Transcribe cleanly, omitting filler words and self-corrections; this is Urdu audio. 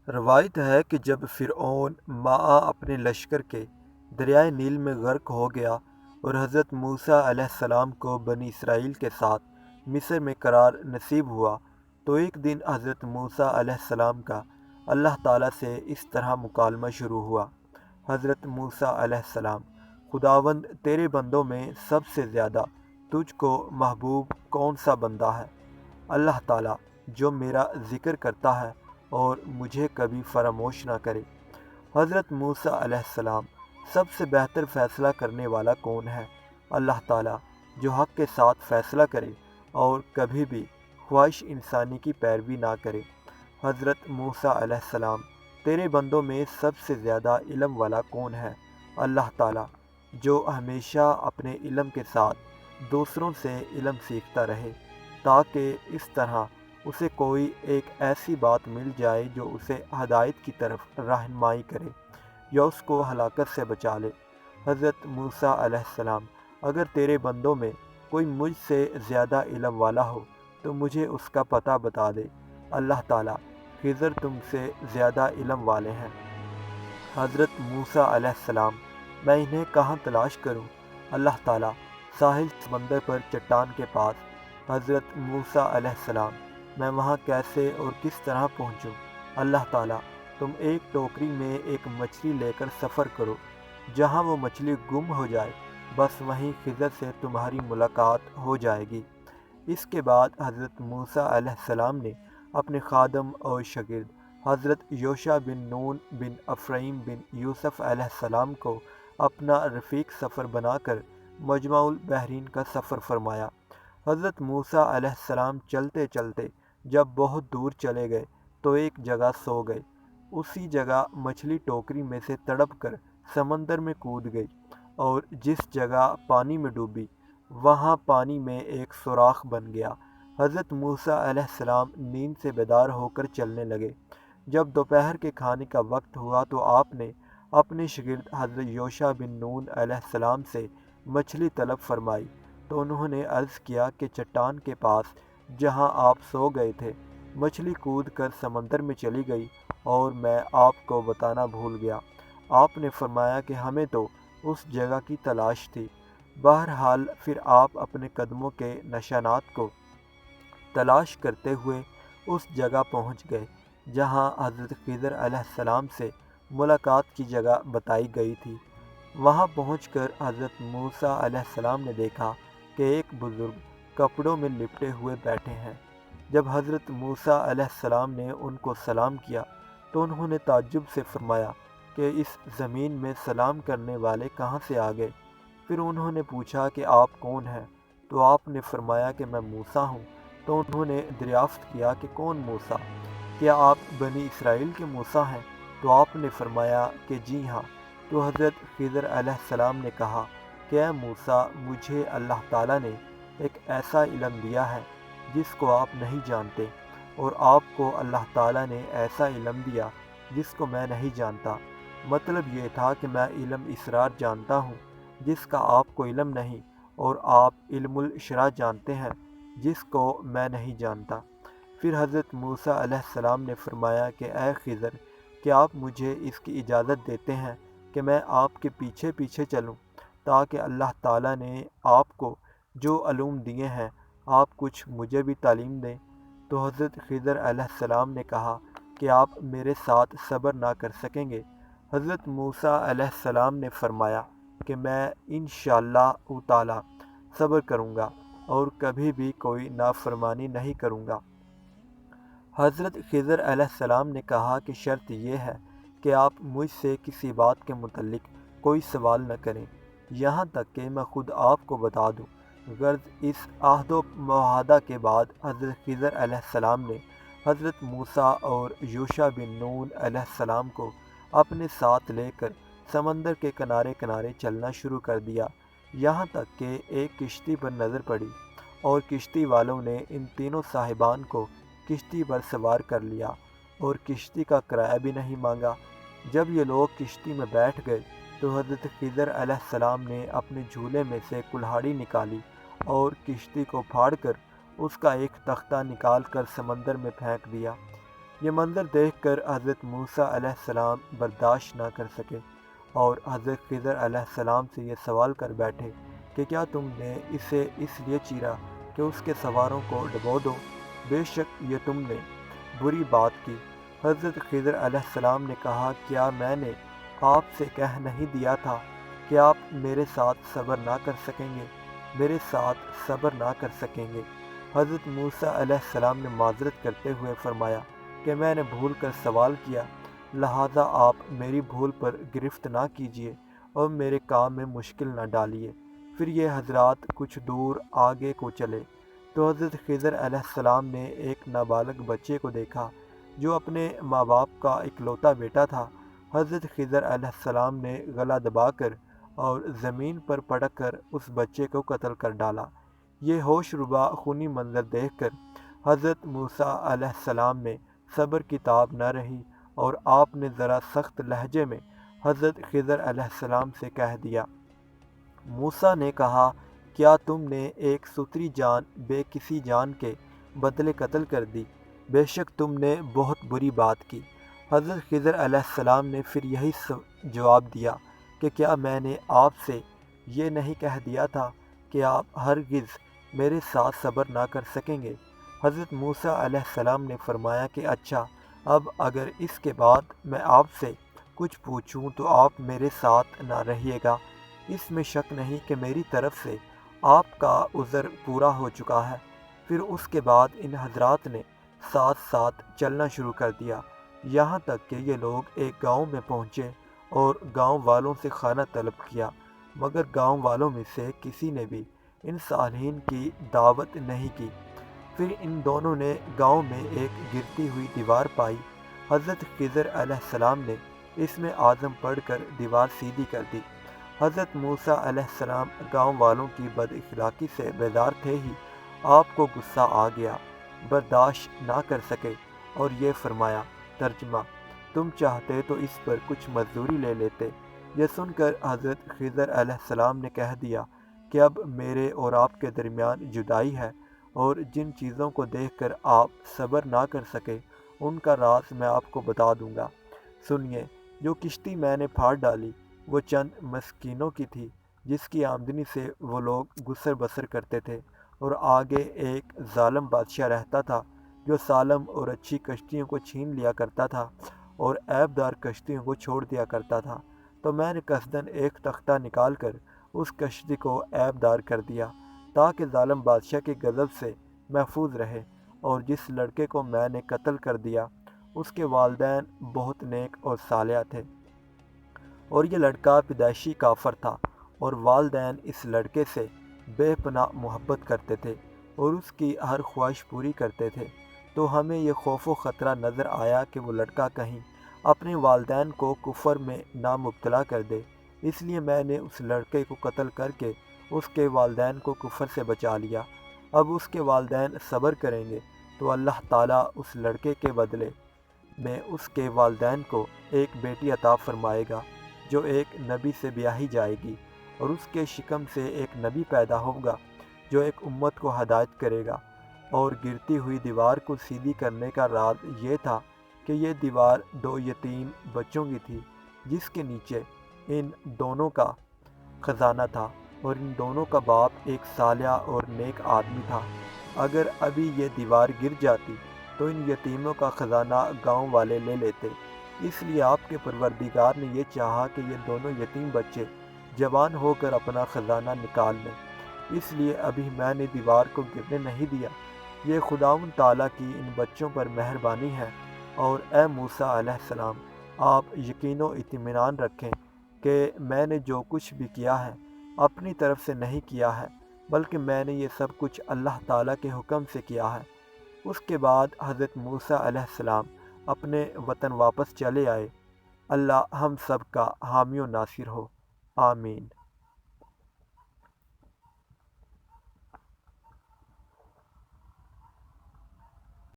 روایت ہے کہ جب فرعون ماآ اپنے لشکر کے دریائے نیل میں غرق ہو گیا اور حضرت موسیٰ علیہ السلام کو بنی اسرائیل کے ساتھ مصر میں قرار نصیب ہوا، تو ایک دن حضرت موسیٰ علیہ السلام کا اللہ تعالیٰ سے اس طرح مکالمہ شروع ہوا۔ حضرت موسیٰ علیہ السلام: خداوند، تیرے بندوں میں سب سے زیادہ تجھ کو محبوب کون سا بندہ ہے؟ اللہ تعالیٰ: جو میرا ذکر کرتا ہے اور مجھے کبھی فراموش نہ کرے۔ حضرت موسیٰ علیہ السلام: سب سے بہتر فیصلہ کرنے والا کون ہے؟ اللہ تعالیٰ: جو حق کے ساتھ فیصلہ کرے اور کبھی بھی خواہش انسانی کی پیروی نہ کرے۔ حضرت موسیٰ علیہ السلام: تیرے بندوں میں سب سے زیادہ علم والا کون ہے؟ اللہ تعالیٰ: جو ہمیشہ اپنے علم کے ساتھ دوسروں سے علم سیکھتا رہے، تاکہ اس طرح اسے کوئی ایک ایسی بات مل جائے جو اسے ہدایت کی طرف رہنمائی کرے یا اس کو ہلاکت سے بچا لے۔ حضرت موسیٰ علیہ السلام: اگر تیرے بندوں میں کوئی مجھ سے زیادہ علم والا ہو تو مجھے اس کا پتہ بتا دے۔ اللہ تعالیٰ: خضر تم سے زیادہ علم والے ہیں۔ حضرت موسیٰ علیہ السلام: میں انہیں کہاں تلاش کروں؟ اللہ تعالیٰ: ساحل سمندر پر چٹان کے پاس۔ حضرت موسیٰ علیہ السلام: میں وہاں کیسے اور کس طرح پہنچوں؟ اللہ تعالیٰ: تم ایک ٹوکری میں ایک مچھلی لے کر سفر کرو، جہاں وہ مچھلی گم ہو جائے بس وہیں خضر سے تمہاری ملاقات ہو جائے گی۔ اس کے بعد حضرت موسیٰ علیہ السلام نے اپنے خادم اور شاگرد حضرت یوشع بن نون بن افرائیم بن یوسف علیہ السلام کو اپنا رفیق سفر بنا کر مجمع البحرین کا سفر فرمایا۔ حضرت موسیٰ علیہ السلام چلتے چلتے جب بہت دور چلے گئے تو ایک جگہ سو گئے۔ اسی جگہ مچھلی ٹوکری میں سے تڑپ کر سمندر میں کود گئی، اور جس جگہ پانی میں ڈوبی وہاں پانی میں ایک سوراخ بن گیا۔ حضرت موسیٰ علیہ السلام نیند سے بیدار ہو کر چلنے لگے۔ جب دوپہر کے کھانے کا وقت ہوا تو آپ نے اپنے شاگرد حضرت یوشع بن نون علیہ السلام سے مچھلی طلب فرمائی، تو انہوں نے عرض کیا کہ چٹان کے پاس جہاں آپ سو گئے تھے مچھلی کود کر سمندر میں چلی گئی اور میں آپ کو بتانا بھول گیا۔ آپ نے فرمایا کہ ہمیں تو اس جگہ کی تلاش تھی۔ بہرحال پھر آپ اپنے قدموں کے نشانات کو تلاش کرتے ہوئے اس جگہ پہنچ گئے جہاں حضرت خضر علیہ السلام سے ملاقات کی جگہ بتائی گئی تھی۔ وہاں پہنچ کر حضرت موسیٰ علیہ السلام نے دیکھا کہ ایک بزرگ کپڑوں میں لپٹے ہوئے بیٹھے ہیں۔ جب حضرت موسیٰ علیہ السلام نے ان کو سلام کیا تو انہوں نے تعجب سے فرمایا کہ اس زمین میں سلام کرنے والے کہاں سے آ گئے؟ پھر انہوں نے پوچھا کہ آپ کون ہیں؟ تو آپ نے فرمایا کہ میں موسیٰ ہوں۔ تو انہوں نے دریافت کیا کہ کون موسیٰ؟ کیا آپ بنی اسرائیل کے موسیٰ ہیں؟ تو آپ نے فرمایا کہ جی ہاں۔ تو حضرت خضر علیہ السلام نے کہا کہ اے موسیٰ، مجھے اللہ تعالیٰ نے ایک ایسا علم دیا ہے جس کو آپ نہیں جانتے، اور آپ کو اللہ تعالیٰ نے ایسا علم دیا جس کو میں نہیں جانتا۔ مطلب یہ تھا کہ میں علم اسرار جانتا ہوں جس کا آپ کو علم نہیں، اور آپ علم الاشراع جانتے ہیں جس کو میں نہیں جانتا۔ پھر حضرت موسیٰ علیہ السلام نے فرمایا کہ اے خضر، کیا آپ مجھے اس کی اجازت دیتے ہیں کہ میں آپ کے پیچھے پیچھے چلوں، تاکہ اللہ تعالیٰ نے آپ کو جو علوم دیے ہیں آپ کچھ مجھے بھی تعلیم دیں؟ تو حضرت خضر علیہ السلام نے کہا کہ آپ میرے ساتھ صبر نہ کر سکیں گے؟ حضرت موسیٰ علیہ السلام نے فرمایا کہ میں انشاءاللہ تعالیٰ صبر کروں گا اور کبھی بھی کوئی نافرمانی نہیں کروں گا۔ حضرت خضر علیہ السلام نے کہا کہ شرط یہ ہے کہ آپ مجھ سے کسی بات کے متعلق کوئی سوال نہ کریں، یہاں تک کہ میں خود آپ کو بتا دوں۔ غرض اس عہد و معاہدہ کے بعد حضرت خضر علیہ السلام نے حضرت موسیٰ اور یوشع بن نون علیہ السلام کو اپنے ساتھ لے کر سمندر کے کنارے کنارے چلنا شروع کر دیا، یہاں تک کہ ایک کشتی پر نظر پڑی، اور کشتی والوں نے ان تینوں صاحبان کو کشتی پر سوار کر لیا اور کشتی کا کرایہ بھی نہیں مانگا۔ جب یہ لوگ کشتی میں بیٹھ گئے تو حضرت خضر علیہ السلام نے اپنے جھولے میں سے کلہاڑی نکالی اور کشتی کو پھاڑ کر اس کا ایک تختہ نکال کر سمندر میں پھینک دیا۔ یہ منظر دیکھ کر حضرت موسیٰ علیہ السلام برداشت نہ کر سکے اور حضرت خضر علیہ السلام سے یہ سوال کر بیٹھے کہ کیا تم نے اسے اس لیے چیرا کہ اس کے سواروں کو ڈبو دو؟ بے شک یہ تم نے بری بات کی۔ حضرت خضر علیہ السلام نے کہا، کیا میں نے آپ سے کہہ نہیں دیا تھا کہ آپ میرے ساتھ صبر نہ کر سکیں گے، میرے ساتھ صبر نہ کر سکیں گے؟ حضرت موسیٰ علیہ السلام نے معذرت کرتے ہوئے فرمایا کہ میں نے بھول کر سوال کیا، لہٰذا آپ میری بھول پر گرفت نہ کیجیے اور میرے کام میں مشکل نہ ڈالیے۔ پھر یہ حضرات کچھ دور آگے کو چلے تو حضرت خضر علیہ السلام نے ایک نابالغ بچے کو دیکھا جو اپنے ماں باپ کا اکلوتا بیٹا تھا۔ حضرت خضر علیہ السلام نے گلا دبا کر اور زمین پر پٹک کر اس بچے کو قتل کر ڈالا۔ یہ ہوش ربا خونی منظر دیکھ کر حضرت موسیٰ علیہ السلام میں صبر کی تاب نہ رہی اور آپ نے ذرا سخت لہجے میں حضرت خضر علیہ السلام سے کہہ دیا۔ موسیٰ نے کہا، کیا تم نے ایک ستری جان بے کسی جان کے بدلے قتل کر دی؟ بے شک تم نے بہت بری بات کی۔ حضرت خضر علیہ السلام نے پھر یہی جواب دیا کہ کیا میں نے آپ سے یہ نہیں کہہ دیا تھا کہ آپ ہرگز میرے ساتھ صبر نہ کر سکیں گے؟ حضرت موسیٰ علیہ السلام نے فرمایا کہ اچھا، اب اگر اس کے بعد میں آپ سے کچھ پوچھوں تو آپ میرے ساتھ نہ رہیے گا۔ اس میں شک نہیں کہ میری طرف سے آپ کا عذر پورا ہو چکا ہے۔ پھر اس کے بعد ان حضرات نے ساتھ ساتھ چلنا شروع کر دیا، یہاں تک کہ یہ لوگ ایک گاؤں میں پہنچے اور گاؤں والوں سے کھانا طلب کیا، مگر گاؤں والوں میں سے کسی نے بھی ان صالحین کی دعوت نہیں کی۔ پھر ان دونوں نے گاؤں میں ایک گرتی ہوئی دیوار پائی۔ حضرت خضر علیہ السلام نے اس میں اعظم پڑھ کر دیوار سیدھی کر دی۔ حضرت موسیٰ علیہ السلام گاؤں والوں کی بد اخلاقی سے بیدار تھے ہی آپ کو غصہ آ گیا، برداشت نہ کر سکے اور یہ فرمایا۔ ترجمہ: تم چاہتے تو اس پر کچھ مزدوری لے لیتے۔ یہ سن کر حضرت خضر علیہ السلام نے کہہ دیا کہ اب میرے اور آپ کے درمیان جدائی ہے، اور جن چیزوں کو دیکھ کر آپ صبر نہ کر سکے ان کا راز میں آپ کو بتا دوں گا۔ سنیے، جو کشتی میں نے پھاڑ ڈالی وہ چند مسکینوں کی تھی جس کی آمدنی سے وہ لوگ گزر بسر کرتے تھے، اور آگے ایک ظالم بادشاہ رہتا تھا جو سالم اور اچھی کشتیوں کو چھین لیا کرتا تھا اور عیب دار کشتیوں کو چھوڑ دیا کرتا تھا۔ تو میں نے قصداً ایک تختہ نکال کر اس کشتی کو عیب دار کر دیا تاکہ ظالم بادشاہ کے غضب سے محفوظ رہے، اور جس لڑکے کو میں نے قتل کر دیا اس کے والدین بہت نیک اور صالح تھے، اور یہ لڑکا پیدائشی کافر تھا، اور والدین اس لڑکے سے بے پناہ محبت کرتے تھے اور اس کی ہر خواہش پوری کرتے تھے۔ تو ہمیں یہ خوف و خطرہ نظر آیا کہ وہ لڑکا کہیں اپنے والدین کو کفر میں نہ مبتلا کر دے، اس لیے میں نے اس لڑکے کو قتل کر کے اس کے والدین کو کفر سے بچا لیا۔ اب اس کے والدین صبر کریں گے تو اللہ تعالیٰ اس لڑکے کے بدلے میں اس کے والدین کو ایک بیٹی عطا فرمائے گا جو ایک نبی سے بیاہی جائے گی، اور اس کے شکم سے ایک نبی پیدا ہوگا جو ایک امت کو ہدایت کرے گا۔ اور گرتی ہوئی دیوار کو سیدھی کرنے کا راز یہ تھا کہ یہ دیوار 2 یتیم بچوں کی تھی جس کے نیچے ان دونوں کا خزانہ تھا، اور ان دونوں کا باپ ایک صالح اور نیک آدمی تھا۔ اگر ابھی یہ دیوار گر جاتی تو ان یتیموں کا خزانہ گاؤں والے لے لیتے، اس لیے آپ کے پروردگار نے یہ چاہا کہ یہ دونوں یتیم بچے جوان ہو کر اپنا خزانہ نکال لیں، اس لیے ابھی میں نے دیوار کو گرنے نہیں دیا۔ یہ خداوند تعالیٰ کی ان بچوں پر مہربانی ہے۔ اور اے موسیٰ علیہ السلام، آپ یقین و اطمینان رکھیں کہ میں نے جو کچھ بھی کیا ہے اپنی طرف سے نہیں کیا ہے، بلکہ میں نے یہ سب کچھ اللہ تعالیٰ کے حکم سے کیا ہے۔ اس کے بعد حضرت موسیٰ علیہ السلام اپنے وطن واپس چلے آئے۔ اللہ ہم سب کا حامی و ناصر ہو، آمین۔